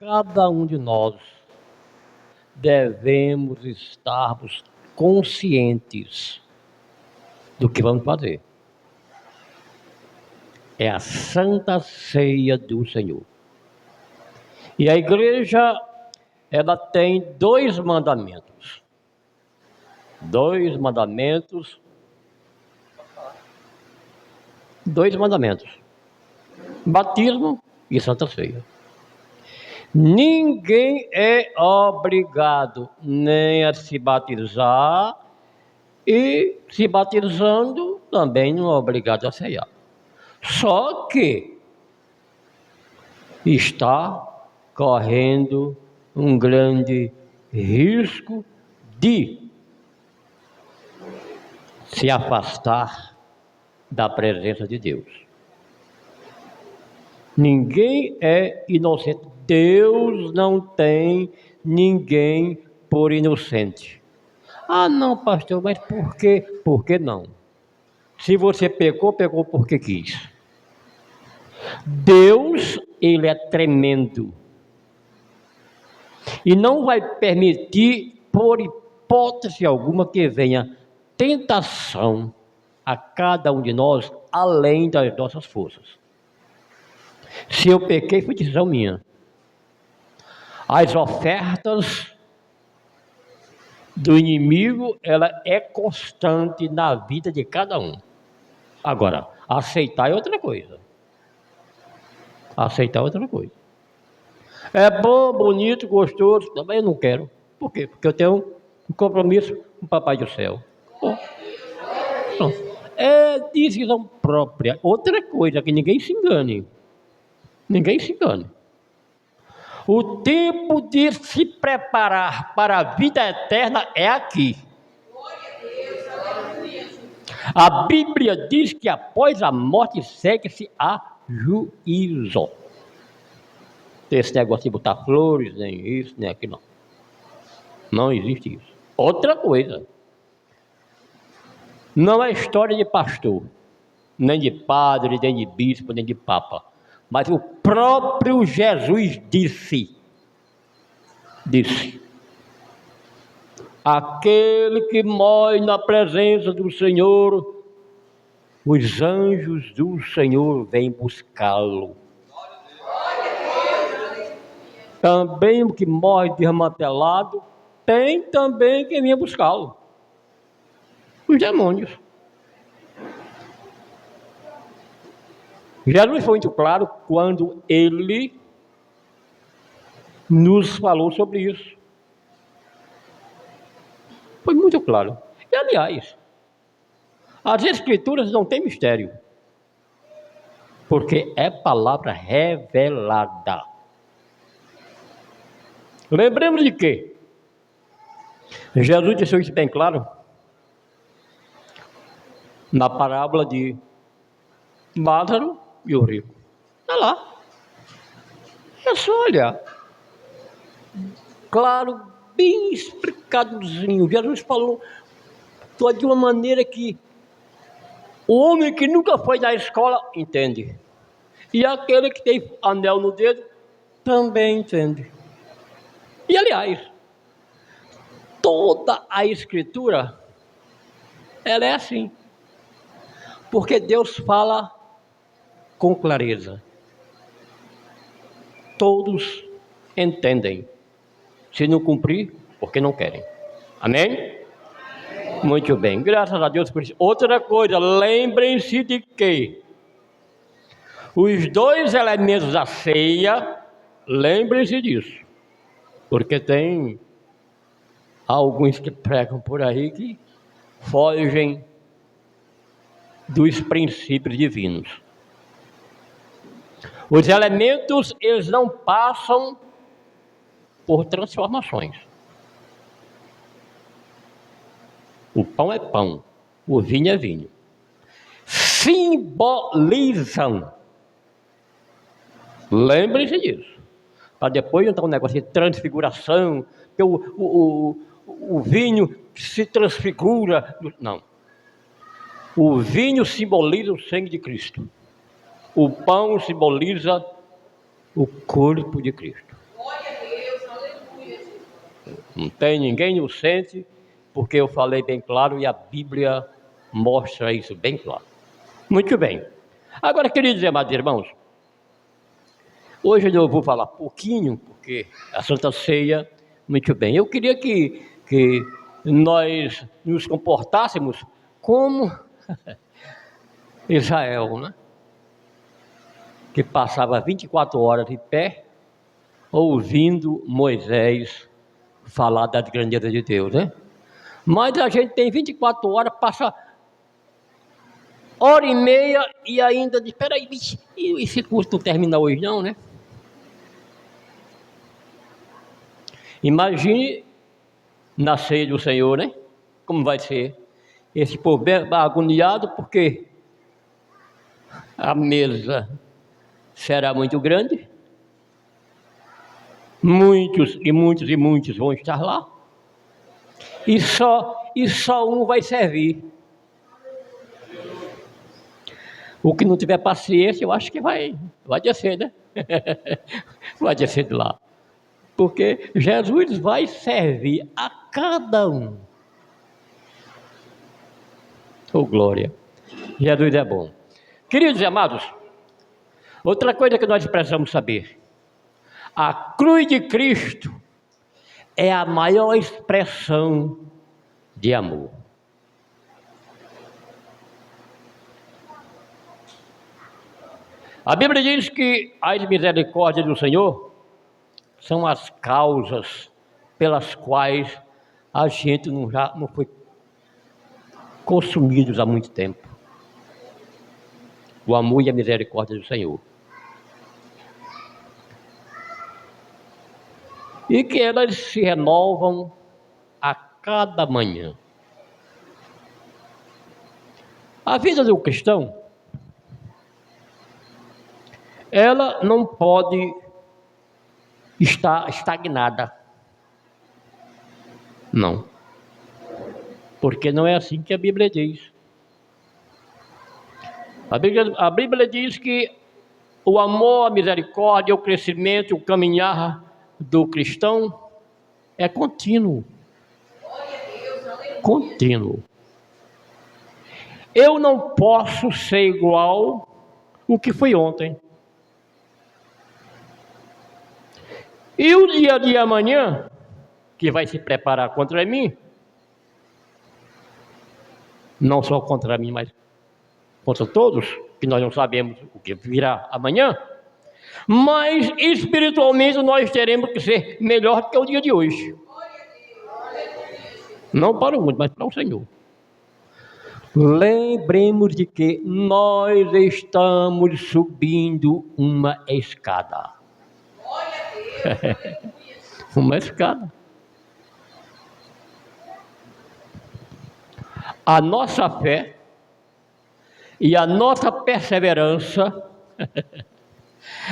Cada um de nós devemos estarmos conscientes do que vamos fazer. É a Santa Ceia do Senhor. E a igreja, ela tem dois mandamentos. Dois mandamentos. Batismo e Santa Ceia. Ninguém é obrigado nem a se batizar e, se batizando, também não é obrigado a ceiar. Só que está correndo um grande risco de se afastar da presença de Deus. Ninguém é inocente. Deus não tem ninguém por inocente. Ah, não, pastor, mas por quê? Por que não? Se você pecou, pecou porque quis. Deus, ele é tremendo. E não vai permitir, por hipótese alguma, que venha tentação a cada um de nós, além das nossas forças. Se eu pequei, foi decisão minha. As ofertas do inimigo, ela é constante na vida de cada um. Agora, aceitar é outra coisa. É bom, bonito, gostoso, também eu não quero. Por quê? Porque eu tenho um compromisso com o Papai do Céu. Não. É decisão própria. Outra coisa, que ninguém se engane. O tempo de se preparar para a vida eterna é aqui. A Bíblia diz que após a morte segue-se a juízo. Esse negócio de botar flores, nem isso, nem aquilo, não. Não existe isso. Outra coisa. Não é história de pastor, nem de padre, nem de bispo, nem de papa. Mas o próprio Jesus disse: aquele que morre na presença do Senhor, os anjos do Senhor vêm buscá-lo. Também o que morre desmantelado, tem também quem vem buscá-lo. Os demônios. Jesus foi muito claro quando ele nos falou sobre isso. Foi muito claro. E, aliás, as Escrituras não têm mistério, porque é palavra revelada. Lembremos de quê? Jesus deixou isso bem claro na parábola de Lázaro e o rico. Está lá. É só olhar. Claro, bem explicadozinho. Jesus falou de uma maneira que o homem que nunca foi na escola entende. E aquele que tem anel no dedo também entende. E, aliás, toda a Escritura, ela é assim. Porque Deus fala com clareza. Todos entendem. Se não cumprir, porque não querem. Amém? Muito bem. Graças a Deus por isso. Outra coisa, lembrem-se de que os dois elementos da ceia, lembrem-se disso. Porque tem alguns que pregam por aí que fogem dos princípios divinos. Os elementos, eles não passam por transformações. O pão é pão, o vinho é vinho. Simbolizam. Lembrem-se disso. Para depois não ter um negócio de transfiguração, que o vinho se transfigura. Não. O vinho simboliza o sangue de Cristo. O pão simboliza o corpo de Cristo. Não tem ninguém inocente, porque eu falei bem claro e a Bíblia mostra isso bem claro. Muito bem. Agora, queridos e amados irmãos, hoje eu vou falar pouquinho, porque a Santa Ceia, muito bem. Eu queria que nós nos comportássemos como Israel, né? Que passava 24 horas de pé, ouvindo Moisés falar das grandezas de Deus, né? Mas a gente tem 24 horas, passa hora e meia e ainda diz, espera aí, esse curso não termina hoje não, né? Imagine na ceia do Senhor, né? Como vai ser? Esse povo agoniado porque a mesa será muito grande, muitos vão estar lá, e só um vai servir. O que não tiver paciência, eu acho que vai descer, né? Vai descer de lá. Porque Jesus vai servir a cada um. Oh, glória! Jesus é bom. Queridos e amados, outra coisa que nós precisamos saber: a cruz de Cristo é a maior expressão de amor. A Bíblia diz que as misericórdias do Senhor são as causas pelas quais a gente não foi consumidos há muito tempo. O amor e a misericórdia do Senhor. E que elas se renovam a cada manhã. A vida do cristão, ela não pode estar estagnada. Não. Porque não é assim que a Bíblia diz. A Bíblia diz que o amor, a misericórdia, o crescimento, o caminhar do cristão é contínuo. Contínuo. Eu não posso ser igual o que fui ontem. E o dia de amanhã, que vai se preparar contra mim, não só contra mim, mas contra todos, que nós não sabemos o que virá amanhã, mas espiritualmente nós teremos que ser melhor do que o dia de hoje. Não para o mundo, mas para o Senhor. Lembremos de que nós estamos subindo uma escada. Uma escada. A nossa fé e a nossa perseverança,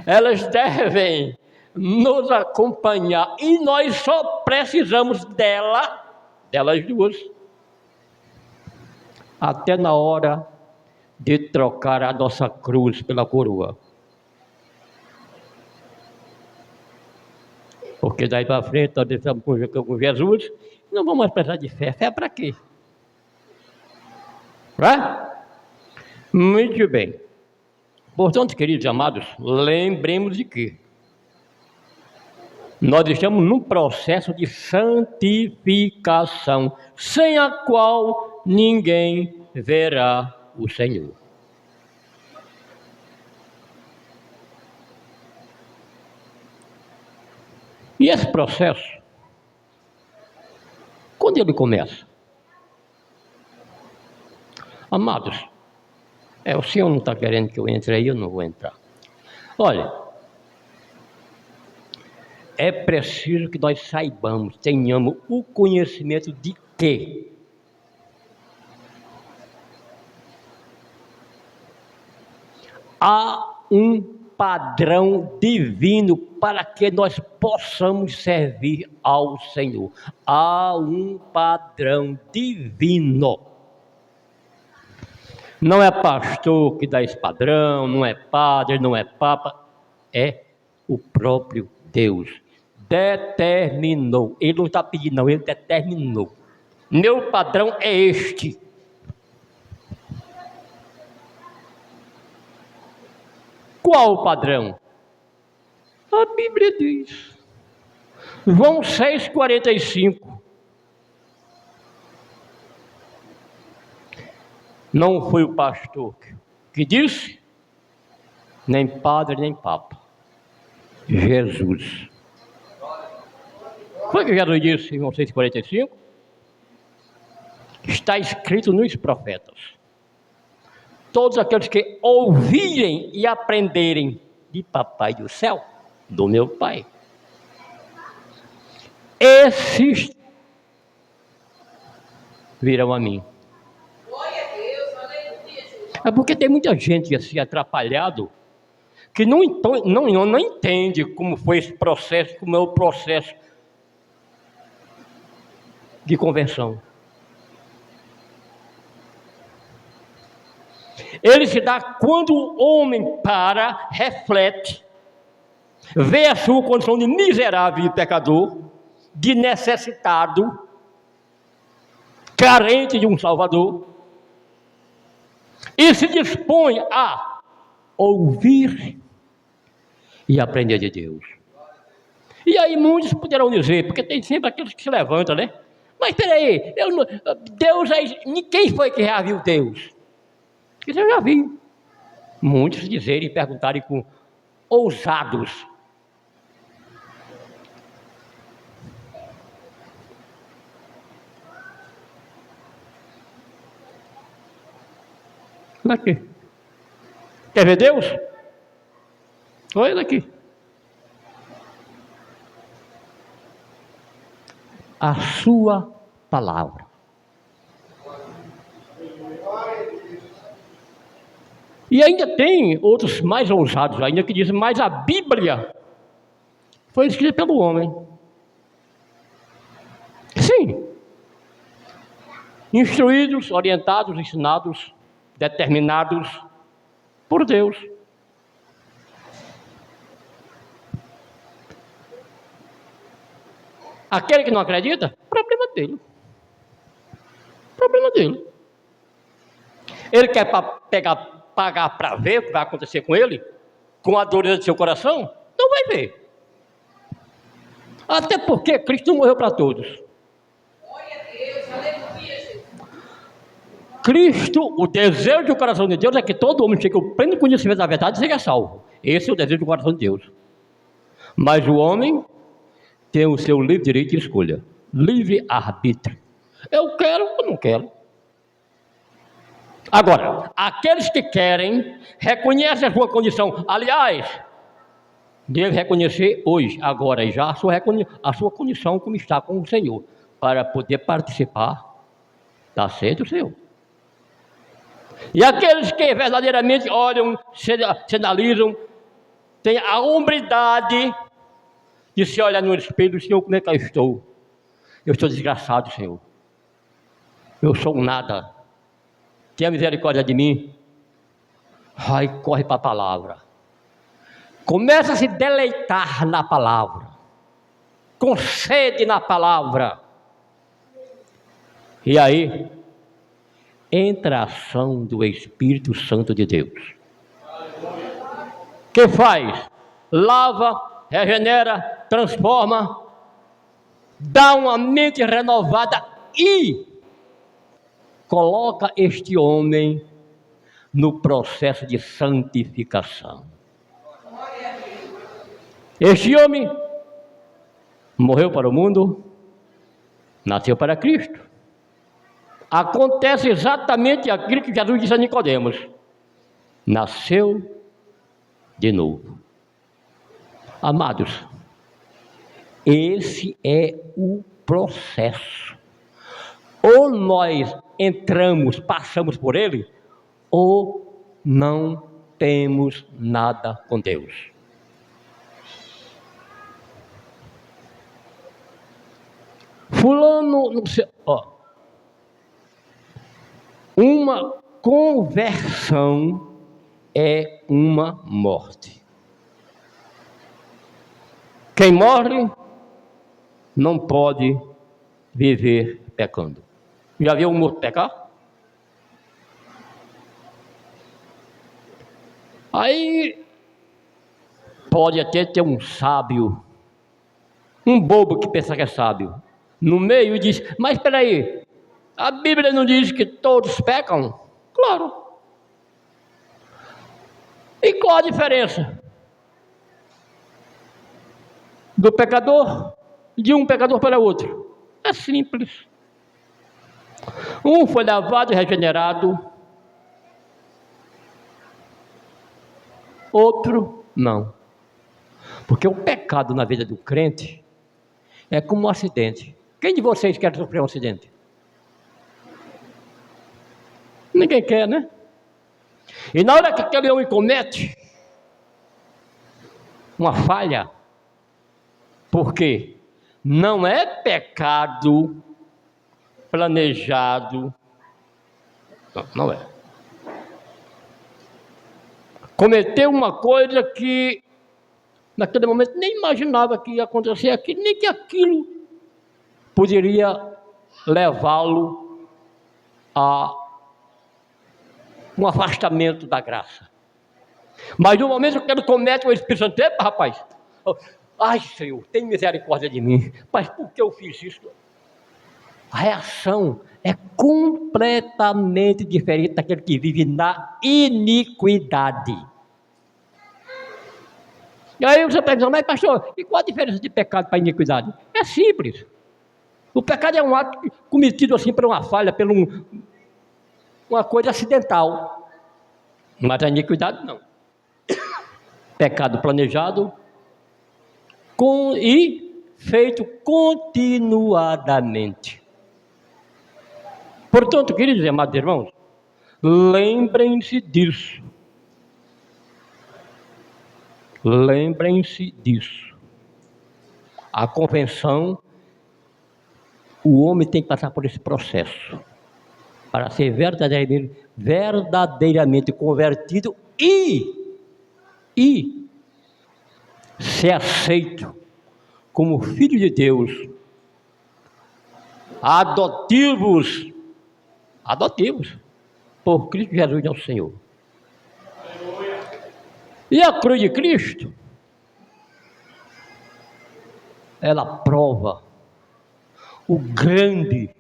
elas devem nos acompanhar e nós só precisamos delas duas, até na hora de trocar a nossa cruz pela coroa. Porque daí para frente nós estamos com Jesus, não vamos mais precisar de fé. Fé para quê? Muito bem. Portanto, queridos amados, lembremos de que nós estamos num processo de santificação, sem a qual ninguém verá o Senhor. E esse processo, quando ele começa? Amados, o Senhor não está querendo que eu entre aí, eu não vou entrar. Olha, é preciso que nós saibamos, tenhamos o conhecimento de que há um padrão divino para que nós possamos servir ao Senhor. Há um padrão divino. Não é pastor que dá esse padrão, não é padre, não é papa, é o próprio Deus. Determinou. Ele não está pedindo, não, ele determinou. Meu padrão é este. Qual o padrão? A Bíblia diz. João 6,45. Não foi o pastor que disse, nem padre, nem papa. Jesus. Foi o que Jesus disse em João 6,45? Está escrito nos profetas. Todos aqueles que ouvirem e aprenderem de papai do céu, do meu pai, esses virão a mim. É porque tem muita gente assim atrapalhado que não entende como foi esse processo, como é o processo de conversão. Ele se dá quando o homem para, reflete, vê a sua condição de miserável e pecador, de necessitado, carente de um Salvador, e se dispõe a ouvir e aprender de Deus. E aí muitos poderão dizer, porque tem sempre aqueles que se levantam, né? Mas espera aí, Deus, quem foi que já viu Deus? Isso eu já vi. Muitos dizerem e perguntarem com ousados. Olha aqui. Quer ver Deus? Olha aqui. A sua palavra. E ainda tem outros mais ousados ainda que dizem, mas a Bíblia foi escrita pelo homem. Sim. Instruídos, orientados, ensinados, determinados por Deus. Aquele que não acredita, problema dele. Problema dele. Ele quer pagar para ver o que vai acontecer com ele, com a dureza do seu coração, não vai ver. Até porque Cristo não morreu para todos. Glória a Deus, aleluia, Jesus. Cristo, o desejo do coração de Deus é que todo homem chegue ao pleno conhecimento da verdade e seja salvo. Esse é o desejo do coração de Deus. Mas o homem tem o seu livre direito de escolha, livre arbítrio. Eu quero ou não quero. Agora, aqueles que querem, reconhecem a sua condição. Aliás, deve reconhecer hoje, agora, já a sua condição como está com o Senhor, para poder participar da ceia do Senhor. E aqueles que verdadeiramente olham, se analisam, têm a hombridade de se olhar no espelho, Senhor, como é que eu estou? Eu estou desgraçado, Senhor. Eu sou nada. Tenha misericórdia de mim. Ai, corre para a palavra. Começa a se deleitar na palavra. Com sede na palavra. E aí, entra a ação do Espírito Santo de Deus. Que faz? Lava, regenera, transforma, dá uma mente renovada e coloca este homem no processo de santificação. Este homem morreu para o mundo, nasceu para Cristo. Acontece exatamente aquilo que Jesus disse a Nicodemos: nasceu de novo. Amados, esse é o processo. Ou nós entramos, passamos por ele, ou não temos nada com Deus. Fulano, não sei, uma conversão é uma morte. Quem morre não pode viver pecando. Já viu um morto pecar? Aí pode até ter um sábio, um bobo que pensa que é sábio, no meio e diz: mas espera aí, a Bíblia não diz que todos pecam? Claro. E qual a diferença do pecador, de um pecador para outro? É simples. Um foi lavado e regenerado, outro não. Porque o pecado na vida do crente é como um acidente. Quem de vocês quer sofrer um acidente? Ninguém quer, né? E na hora que aquele homem comete uma falha, porque não é pecado planejado, não é. Cometeu uma coisa que naquele momento nem imaginava que ia acontecer aquilo, nem que aquilo poderia levá-lo a um afastamento da graça. Mas no momento que ele comete o Espírito Santo, epa, rapaz, ai Senhor, tem misericórdia de mim, mas por que eu fiz isso? A reação é completamente diferente daquele que vive na iniquidade. E aí você está dizendo: mas pastor, e qual a diferença de pecado para iniquidade? É simples. O pecado é um ato cometido assim por uma falha, por uma coisa acidental. Mas a iniquidade não. Pecado planejado e feito continuadamente. Portanto, queridos e amados irmãos, lembrem-se disso. Lembrem-se disso. A convenção, o homem tem que passar por esse processo para ser verdadeiramente convertido e ser aceito como filho de Deus, adotivos por Cristo Jesus, nosso Senhor. E a cruz de Cristo, ela prova o grande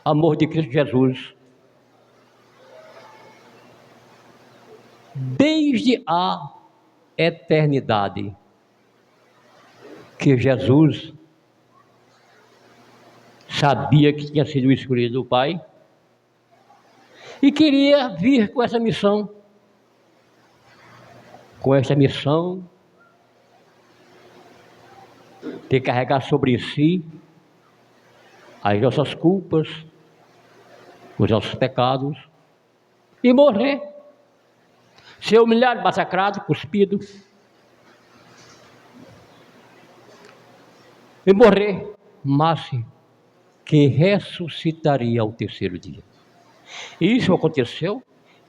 amor de Cristo Jesus desde a eternidade, que Jesus sabia que tinha sido escolhido do Pai e queria vir com essa missão. Com esta missão de carregar sobre si as nossas culpas, os nossos pecados e morrer, ser humilhado, massacrado, cuspido e morrer, mas que ressuscitaria ao terceiro dia. E isso aconteceu,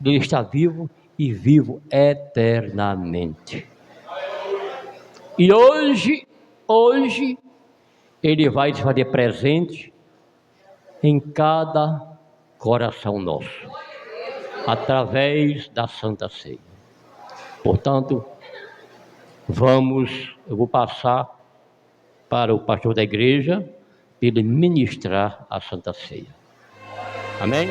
ele está vivo e vivo eternamente. E hoje ele vai se fazer presente em cada coração nosso, através da Santa Ceia. Portanto, eu vou passar para o pastor da igreja, ele ministrar a Santa Ceia. Amém?